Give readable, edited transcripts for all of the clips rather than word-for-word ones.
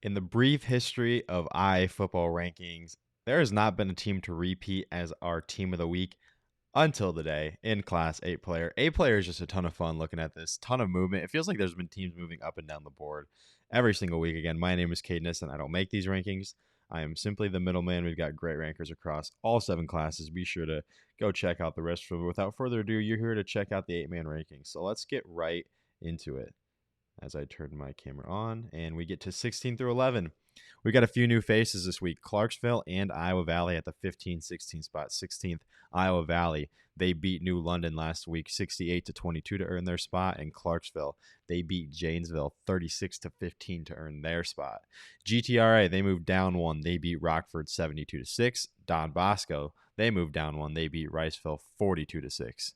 In the brief history of football rankings, there has not been a team to repeat as our team of the week until today in Class 8 player. 8 player is just a ton of fun looking at this, ton of movement. It feels like there's been teams moving up and down the board every single week. Again, my name is Cadenus, and I don't make these rankings. I am simply the middleman. We've got great rankers across all 7 classes. Be sure to go check out the rest of them. Without further ado, you're here to check out the 8-man rankings. So let's get right into it as I turn my camera on, and we get to 16 through 11. We got a few new faces this week. Clarksville and Iowa Valley at the 15-16 spot. 16th, Iowa Valley. They beat New London last week 68-22 to earn their spot. And Clarksville, they beat Janesville 36-15 to earn their spot. GTRA, they moved down one. They beat Rockford 72-6. Don Bosco, they moved down one. They beat Riceville 42-6.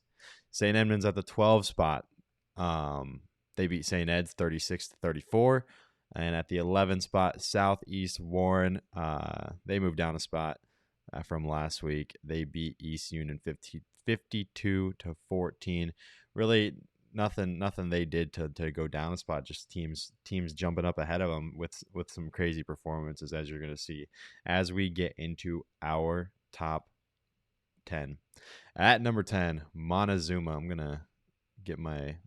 St. Edmunds at the 12 spot. They beat St. Ed's 36-34. And at the 11 spot, Southeast Warren, they moved down a spot from last week. They beat East Union 52-14. Really, nothing they did to go down a spot. Just teams jumping up ahead of them with some crazy performances, as you're going to see as we get into our top 10. At number 10, Montezuma. I'm gonna get my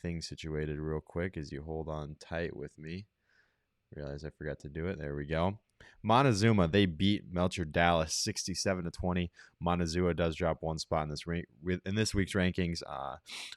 thing situated real quick as you hold on tight with me. Realize I forgot to do it. There we go. Montezuma, they beat Melcher Dallas 67-20. Montezuma does drop one spot in this week's rankings,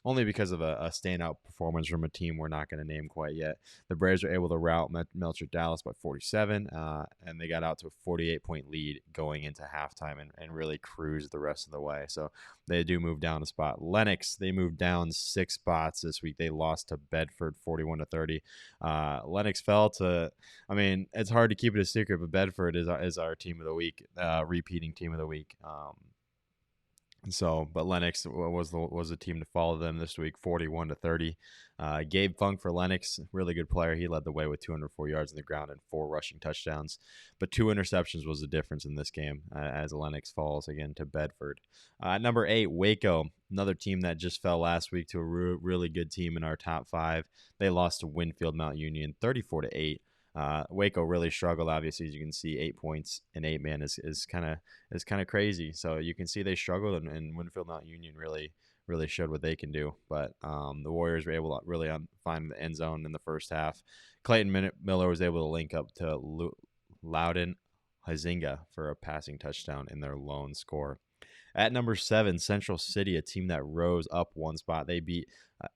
only because of a standout performance from a team we're not going to name quite yet. The Braves were able to rout Melcher Dallas by 47, and they got out to a 48-point lead going into halftime and really cruised the rest of the way. So they do move down a spot. Lennox, they moved down 6 spots this week. They lost to Bedford 41-30. Lennox fell to, I mean, it's hard to keep it a secret, but Bedford is our team of the week, repeating team of the week. But Lennox was the team to follow them this week, 41-30. Gabe Funk for Lennox, really good player. He led the way with 204 yards on the ground and 4 rushing touchdowns, but 2 interceptions was the difference in this game as Lennox falls again to Bedford. Number 8, Waco, another team that just fell last week to a really good team in our top 5. They lost to Winfield Mount Union 34-8. Waco really struggled. Obviously, as you can see, 8 points in 8-man is kind of crazy. So you can see they struggled, and Winfield Mount Union really showed what they can do. But the Warriors were able to really find the end zone in the first half. Clayton Miller was able to link up to Loudon Huizinga for a passing touchdown in their lone score. At number 7, Central City, a team that rose up one spot. They beat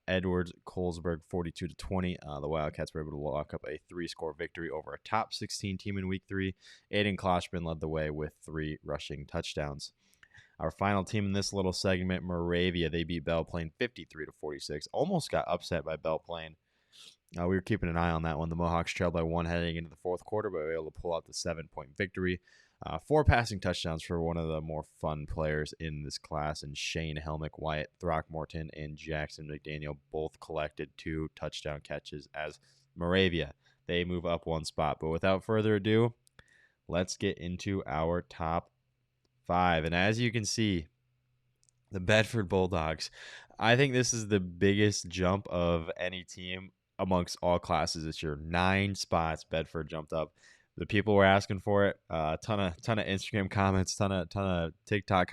Edwards Colesburg 42-20. The Wildcats were able to lock up a 3-score victory over a top 16 team in week 3. Aiden Kloshman led the way with 3 rushing touchdowns. Our final team in this little segment, Moravia, they beat Belle Plaine 53-46. Almost got upset by Belle Plaine. We were keeping an eye on that one. The Mohawks trailed by 1 heading into the fourth quarter, but were able to pull out the 7-point victory. 4 passing touchdowns for one of the more fun players in this class, and Shane Helmick, Wyatt Throckmorton, and Jackson McDaniel both collected 2 touchdown catches as Moravia, they move up one spot. But without further ado, let's get into our top 5. And as you can see, the Bedford Bulldogs, I think this is the biggest jump of any team amongst all classes this year. 9 spots Bedford jumped up. The people were asking for it. Ton of Instagram comments, ton of TikTok.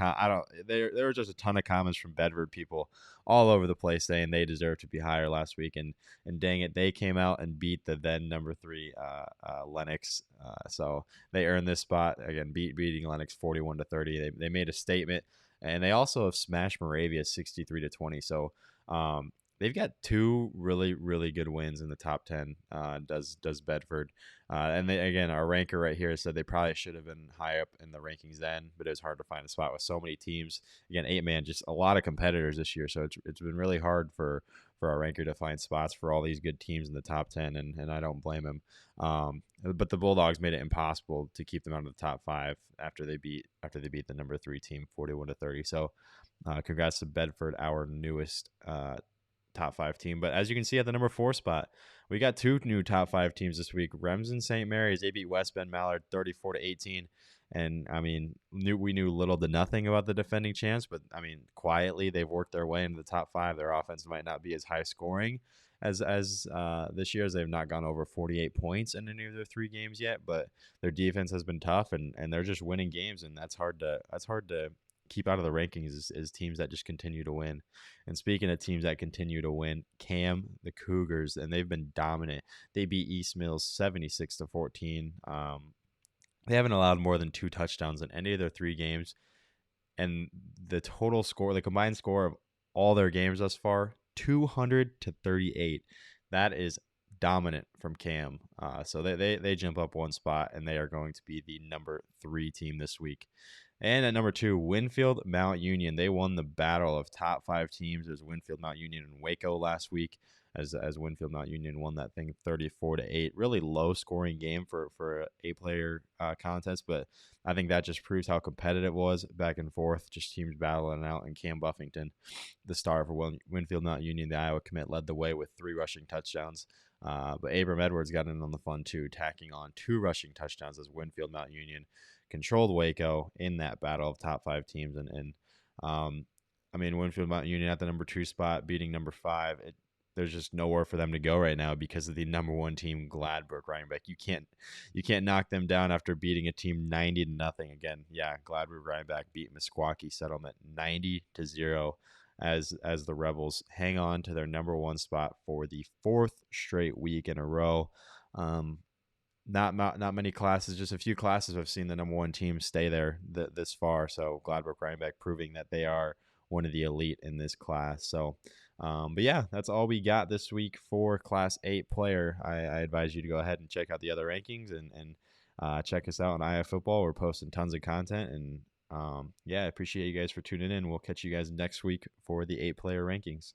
There were just a ton of comments from Bedford people all over the place saying they deserve to be higher last week. And dang it, they came out and beat the then number 3 Lennox. So they earned this spot again, beating Lennox 41-30. They made a statement, and they also have smashed Moravia 63-20. So they've got 2 really good wins in the top 10. Does Bedford, and they, again, our ranker right here said they probably should have been high up in the rankings then, but it was hard to find a spot with so many teams. Again, 8-man, just a lot of competitors this year, so it's been really hard for our ranker to find spots for all these good teams in the top 10, and I don't blame him. But the Bulldogs made it impossible to keep them out of the top 5 after they beat the number 3 team 41-30. So congrats to Bedford, our newest top 5 team. But as you can see at the number 4 spot, we got 2 new top 5 teams this week. Remsen St. Mary's, they beat West Bend Mallard 34-18. And I mean, we knew little to nothing about the defending champs, but I mean, quietly they've worked their way into the top 5. Their offense might not be as high scoring as this year, as they've not gone over 48 points in any of their 3 games yet, but their defense has been tough, and they're just winning games, and that's hard to keep out of the rankings is teams that just continue to win. And speaking of teams that continue to win, the Cougars, and they've been dominant. They beat East Mills 76-14. They haven't allowed more than 2 touchdowns in any of their 3 games, and the combined score of all their games thus far, 200-38. That is dominant from Cam. So they jump up 1 spot, and they are going to be the number 3 team this week. And at number 2, Winfield Mount Union. They won the battle of top 5 teams. There's Winfield Mount Union and Waco last week, as Winfield Mount Union won that thing 34-8. Really low scoring game for a 8-player contest, but I think that just proves how competitive it was back and forth. Just teams battling out, and Cam Buffington, the star for Winfield Mount Union, the Iowa commit, led the way with 3 rushing touchdowns. But Abram Edwards got in on the fun too, tacking on 2 rushing touchdowns as Winfield Mount Union controlled Waco in that battle of top 5 teams. And I mean, Winfield Mount Union at the number 2 spot, beating number 5. There's just nowhere for them to go right now because of the number 1 team, Gladbrook Rhinebeck. You can't knock them down after beating a team 90-0. Again, yeah, Gladbrook Rhinebeck beat Meskwaki Settlement 90-0 as the Rebels hang on to their number 1 spot for the 4th straight week in a row. Not many classes, just a few classes have seen the number 1 team stay there this far. So Gladbrook Rhinebeck proving that they are one of the elite in this class. So, but yeah, that's all we got this week for Class 8 player. I advise you to go ahead and check out the other rankings and check us out on IF Football. We're posting tons of content, and yeah, I appreciate you guys for tuning in. We'll catch you guys next week for the 8-player rankings.